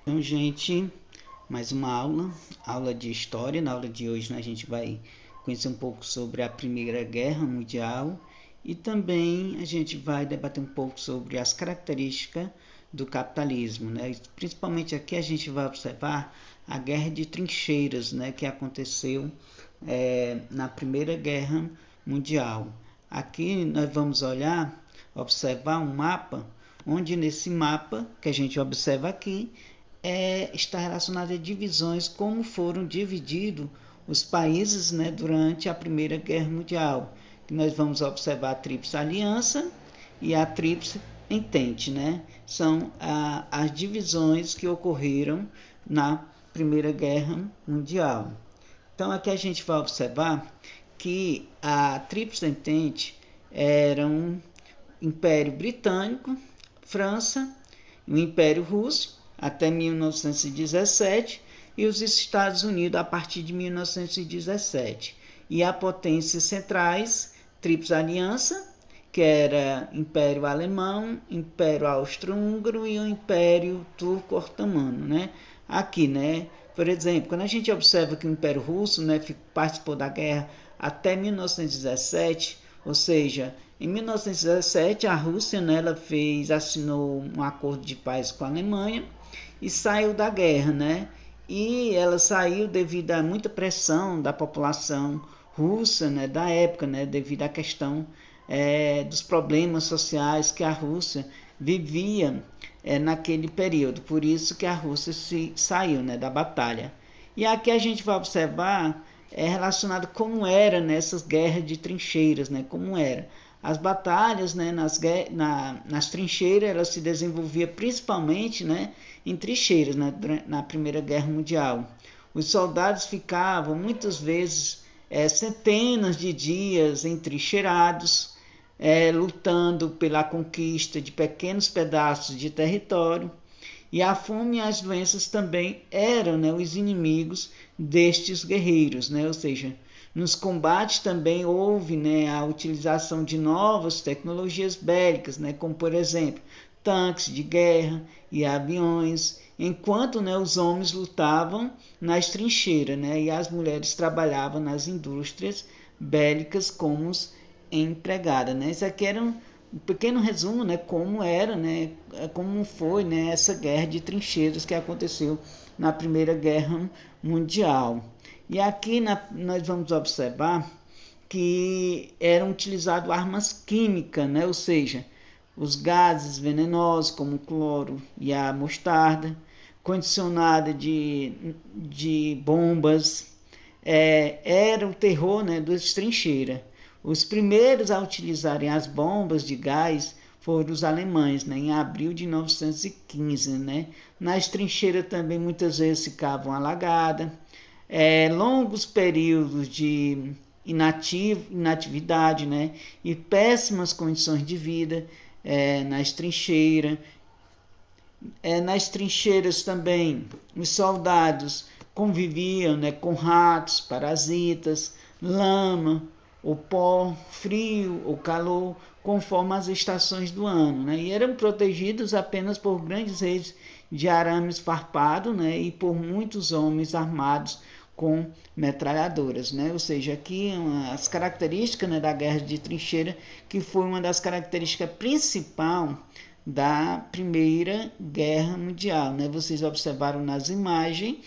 Então, gente, mais uma aula de história. Na aula de hoje, né, a gente vai conhecer um pouco sobre a Primeira Guerra Mundial e também a gente vai debater um pouco sobre as características do capitalismo, né? Principalmente aqui a gente vai observar a Guerra de Trincheiras, né, que aconteceu na Primeira Guerra Mundial. Aqui nós vamos observar um mapa, onde nesse mapa que a gente observa aqui está relacionado a divisões, como foram divididos os países, né, durante a Primeira Guerra Mundial. Que nós vamos observar a Tríplice Aliança e a Tríplice Entente, né? São as divisões que ocorreram na Primeira Guerra Mundial. Então aqui a gente vai observar que a Tríplice Entente era um Império Britânico, França, o Império Russo até 1917 e os Estados Unidos a partir de 1917. E a potências centrais, Tríplice Aliança, que era Império Alemão, Império Austro-Húngaro e o Império Turco-Otomano, né? Aqui, né? Por exemplo, quando a gente observa que o Império Russo, né, participou da guerra até 1917, ou seja, em 1917 a Rússia, né, assinou um acordo de paz com a Alemanha e saiu da guerra, né? E ela saiu devido a muita pressão da população russa, né, da época, né, devido à questão dos problemas sociais que a Rússia vivia naquele período. Por isso que a Rússia saiu, né, da batalha. E aqui a gente vai observar relacionado como era nessas guerras de trincheiras, né, como era. As batalhas, né, nas trincheiras, elas se desenvolviam principalmente, né, em trincheiras, né, na Primeira Guerra Mundial. Os soldados ficavam muitas vezes centenas de dias entrincheirados, lutando pela conquista de pequenos pedaços de território. E a fome e as doenças também eram, né, os inimigos destes guerreiros, né? Ou seja, nos combates também houve, né, a utilização de novas tecnologias bélicas, né, como por exemplo tanques de guerra e aviões, enquanto, né, os homens lutavam nas trincheiras, né, e as mulheres trabalhavam nas indústrias bélicas como empregadas, né? Isso aqui era um pequeno resumo, né, como foi, né, essa guerra de trincheiras que aconteceu na Primeira Guerra Mundial. E aqui nós vamos observar que eram utilizadas armas químicas, né, ou seja, os gases venenosos como o cloro e a mostarda, condicionada de bombas, era o terror, né, das trincheiras. Os primeiros a utilizarem as bombas de gás foram os alemães, né, em abril de 1915. Né? Nas trincheiras também muitas vezes ficavam alagadas, longos períodos de inatividade, né, e péssimas condições de vida nas trincheiras. Nas trincheiras também os soldados conviviam, né, com ratos, parasitas, lama, o pó, frio, o calor, conforme as estações do ano, né? E eram protegidos apenas por grandes redes de arames farpados, né? E por muitos homens armados com metralhadoras, né? Ou seja, aqui as características, né, da guerra de trincheira, que foi uma das características principais da Primeira Guerra Mundial, né? Vocês observaram nas imagens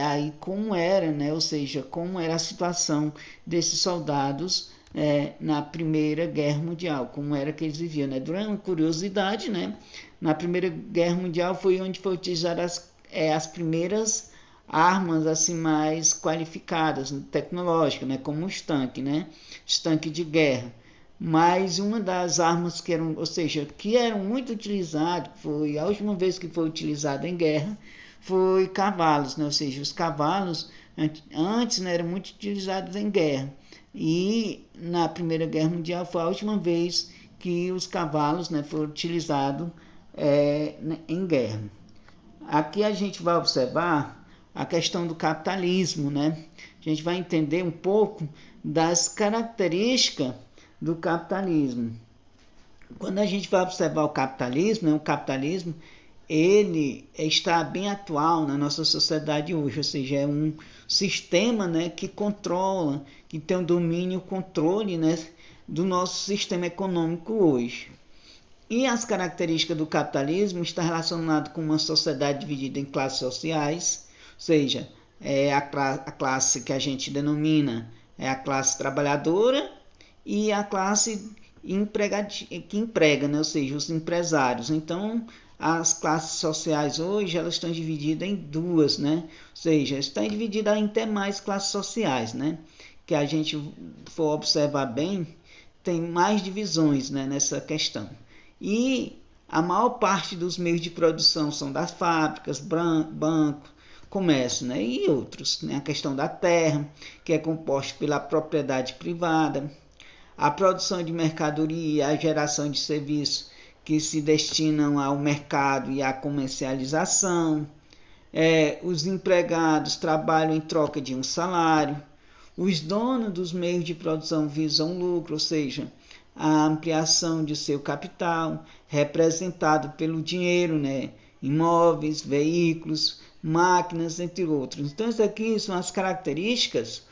aí como era, né? Ou seja, como era a situação desses soldados na Primeira Guerra Mundial, como era que eles viviam, né? Durante uma curiosidade, né? Na Primeira Guerra Mundial foi onde foi utilizadas as primeiras armas assim mais qualificadas, tecnológicas, né? Como os tanques, né? Os tanques de guerra. Mas uma das armas que eram, ou seja, que eram muito utilizadas, foi a última vez que foi utilizada em guerra, foi cavalos, né? Ou seja, os cavalos antes, né, eram muito utilizados em guerra. E na Primeira Guerra Mundial foi a última vez que os cavalos, né, foram utilizados em guerra. Aqui a gente vai observar a questão do capitalismo, né? A gente vai entender um pouco das características do capitalismo. Quando a gente vai observar o capitalismo, né, ele está bem atual na nossa sociedade hoje, ou seja, é um sistema, né, que controla, que tem um domínio, controle, né, do nosso sistema econômico hoje. E as características do capitalismo estão relacionadas com uma sociedade dividida em classes sociais, ou seja, a classe que a gente denomina é a classe trabalhadora e a classe que emprega, né? Ou seja, os empresários. Então, as classes sociais hoje elas estão divididas em duas, né? Ou seja, estão divididas em até mais classes sociais, né? Que a gente for observar bem, tem mais divisões, né, nessa questão. E a maior parte dos meios de produção são das fábricas, bancos, comércio, né, e outros. Né? A questão da terra, que é composta pela propriedade privada, a produção de mercadoria, a geração de serviços que se destinam ao mercado e à comercialização. Os empregados trabalham em troca de um salário. Os donos dos meios de produção visam lucro, ou seja, a ampliação de seu capital, representado pelo dinheiro, né? Imóveis, veículos, máquinas, entre outros. Então, isso aqui são as características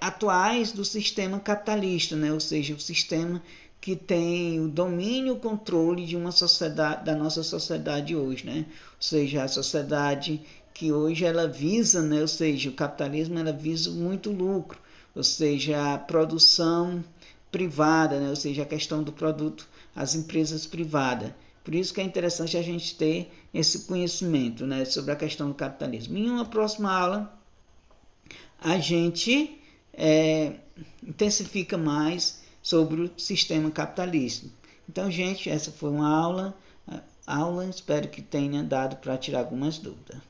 atuais do sistema capitalista, né? Ou seja, o sistema que tem o domínio e o controle de uma sociedade, da nossa sociedade hoje, né? Ou seja, a sociedade que hoje ela visa, né? Ou seja, o capitalismo ela visa muito lucro, ou seja, a produção privada, né? Ou seja, a questão do produto, as empresas privadas. Por isso que é interessante a gente ter esse conhecimento, né? Sobre a questão do capitalismo. Em uma próxima aula, a gente intensifica mais sobre o sistema capitalista. Então, gente, essa foi uma aula. Espero que tenha dado para tirar algumas dúvidas.